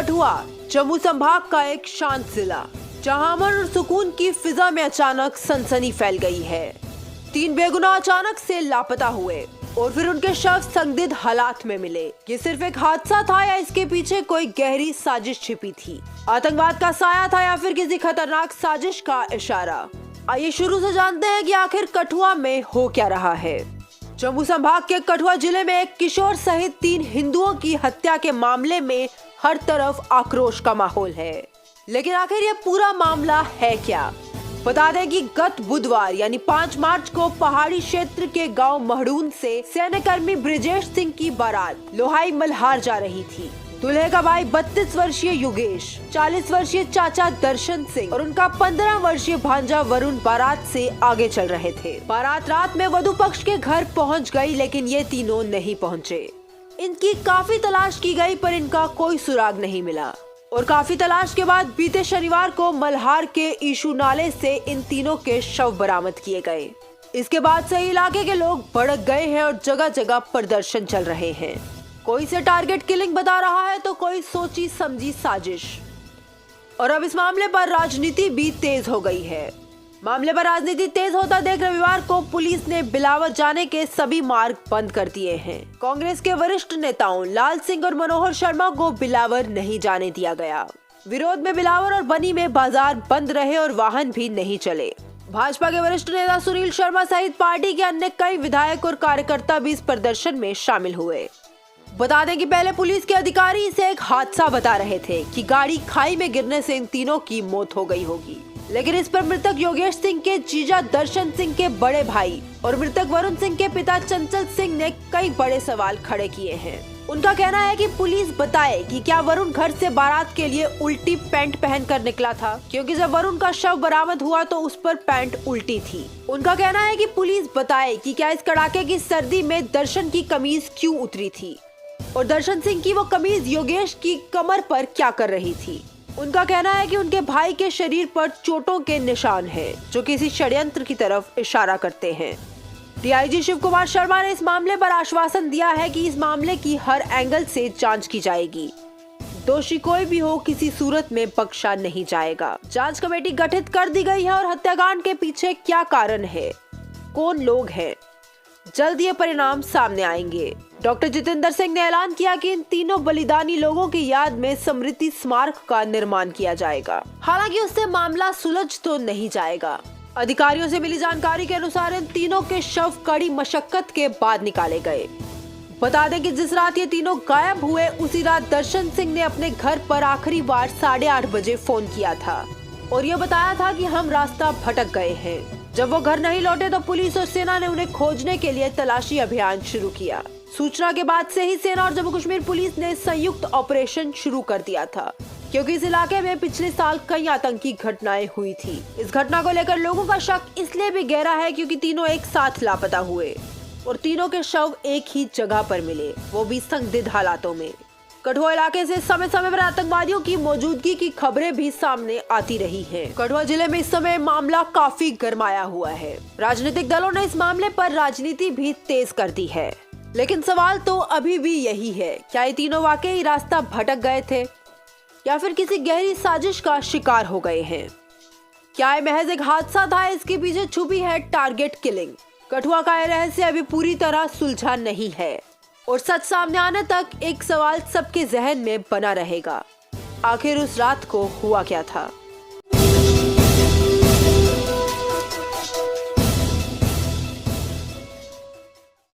कठुआ जम्मू संभाग का एक शांत जिला, जहां अमन और सुकून की फिजा में अचानक सनसनी फैल गई है। 3 बेगुनाह अचानक से लापता हुए और फिर उनके शव संदिग्ध हालात में मिले। ये सिर्फ एक हादसा था या इसके पीछे कोई गहरी साजिश छिपी थी? आतंकवाद का साया था या फिर किसी खतरनाक साजिश का इशारा? आइए शुरू से जानते हैं कि आखिर कठुआ में हो क्या रहा है। जम्मू संभाग के कठुआ जिले में एक किशोर सहित 3 हिंदुओं की हत्या के मामले में हर तरफ आक्रोश का माहौल है। लेकिन आखिर ये पूरा मामला है क्या? बता दें कि गत बुधवार यानी 5 मार्च को पहाड़ी क्षेत्र के गांव महडून से सैन्यकर्मी ब्रिजेश सिंह की बारात लोहाई मल्हार जा रही थी। दूल्हे का भाई 32 वर्षीय योगेश, 40 वर्षीय चाचा दर्शन सिंह और उनका 15 वर्षीय भांजा वरुण बारात से आगे चल रहे थे। बारात रात में वधु पक्ष के घर पहुंच गई, लेकिन ये तीनों नहीं पहुंचे। इनकी काफी तलाश की गई पर इनका कोई सुराग नहीं मिला और काफी तलाश के बाद बीते शनिवार को मल्हार के ईशू नाले से इन तीनों के शव बरामद किए गए। इसके बाद से इलाके के लोग भड़क गए हैं और जगह जगह प्रदर्शन चल रहे हैं। कोई इसे टारगेट किलिंग बता रहा है तो कोई सोची समझी साजिश। और अब इस मामले पर राजनीति भी तेज हो गई है। मामले पर राजनीति तेज होता देख रविवार को पुलिस ने बिलावर जाने के सभी मार्ग बंद कर दिए हैं। कांग्रेस के वरिष्ठ नेताओं लाल सिंह और मनोहर शर्मा को बिलावर नहीं जाने दिया गया। विरोध में बिलावर और बनी में बाजार बंद रहे और वाहन भी नहीं चले। भाजपा के वरिष्ठ नेता सुनील शर्मा सहित पार्टी के अन्य कई विधायक और कार्यकर्ता भी इस प्रदर्शन में शामिल हुए। बता दें कि पहले पुलिस के अधिकारी इसे एक हादसा बता रहे थे कि गाड़ी खाई में गिरने से इन तीनों की मौत हो गई होगी, लेकिन इस पर मृतक योगेश सिंह के जीजा दर्शन सिंह के बड़े भाई और मृतक वरुण सिंह के पिता चंचल सिंह ने कई बड़े सवाल खड़े किए हैं। उनका कहना है कि पुलिस बताए कि क्या वरुण घर से बारात के लिए उल्टी पैंट पहनकर निकला था, क्योंकि जब वरुण का शव बरामद हुआ तो उस पर पैंट उल्टी थी। उनका कहना है कि पुलिस बताए कि क्या इस कड़ाके की सर्दी में दर्शन की कमीज क्यों उतरी थी और दर्शन सिंह की वो कमीज योगेश की कमर पर क्या कर रही थी। उनका कहना है कि उनके भाई के शरीर पर चोटों के निशान हैं, जो किसी षड्यंत्र की तरफ इशारा करते हैं। डीआईजी शिव कुमार शर्मा ने इस मामले पर आश्वासन दिया है कि इस मामले की हर एंगल से जांच की जाएगी। दोषी कोई भी हो, किसी सूरत में बख्शा नहीं जाएगा। जांच कमेटी गठित कर दी गई है और हत्याकांड के पीछे क्या कारण है, कौन लोग हैं, जल्द ये परिणाम सामने आएंगे। डॉक्टर जितेंद्र सिंह ने ऐलान किया कि इन तीनों बलिदानी लोगों की याद में स्मृति स्मारक का निर्माण किया जाएगा। हालांकि उससे मामला सुलझ तो नहीं जाएगा। अधिकारियों से मिली जानकारी के अनुसार इन तीनों के शव कड़ी मशक्कत के बाद निकाले गए। बता दें कि जिस रात ये तीनों गायब हुए, उसी रात दर्शन सिंह ने अपने घर पर आखिरी बार 8:30 बजे फोन किया था और ये बताया था कि हम रास्ता भटक गए हैं। जब वो घर नहीं लौटे तो पुलिस और सेना ने उन्हें खोजने के लिए तलाशी अभियान शुरू किया। सूचना के बाद से ही सेना और जम्मू कश्मीर पुलिस ने संयुक्त ऑपरेशन शुरू कर दिया था, क्योंकि इस इलाके में पिछले साल कई आतंकी घटनाएं हुई थी। इस घटना को लेकर लोगों का शक इसलिए भी गहरा है क्योंकि तीनों एक साथ लापता हुए और तीनों के शव एक ही जगह पर मिले, वो भी संदिग्ध हालातों में। कठुआ इलाके से समय समय पर आतंकवादियों की मौजूदगी की खबरें भी सामने आती रही हैं। कठुआ जिले में इस समय मामला काफी गरमाया हुआ है। राजनीतिक दलों ने इस मामले पर राजनीति भी तेज कर दी है, लेकिन सवाल तो अभी भी यही है, क्या ये तीनों वाकई रास्ता भटक गए थे या फिर किसी गहरी साजिश का शिकार हो गए हैं? क्या ये महज एक हादसा था, इसके पीछे छुपी है टारगेट किलिंग? कठुआ का यह रहस्य अभी पूरी तरह सुलझा नहीं है और सच सामने आने तक एक सवाल सबके जहन में बना रहेगा, आखिर उस रात को हुआ क्या था।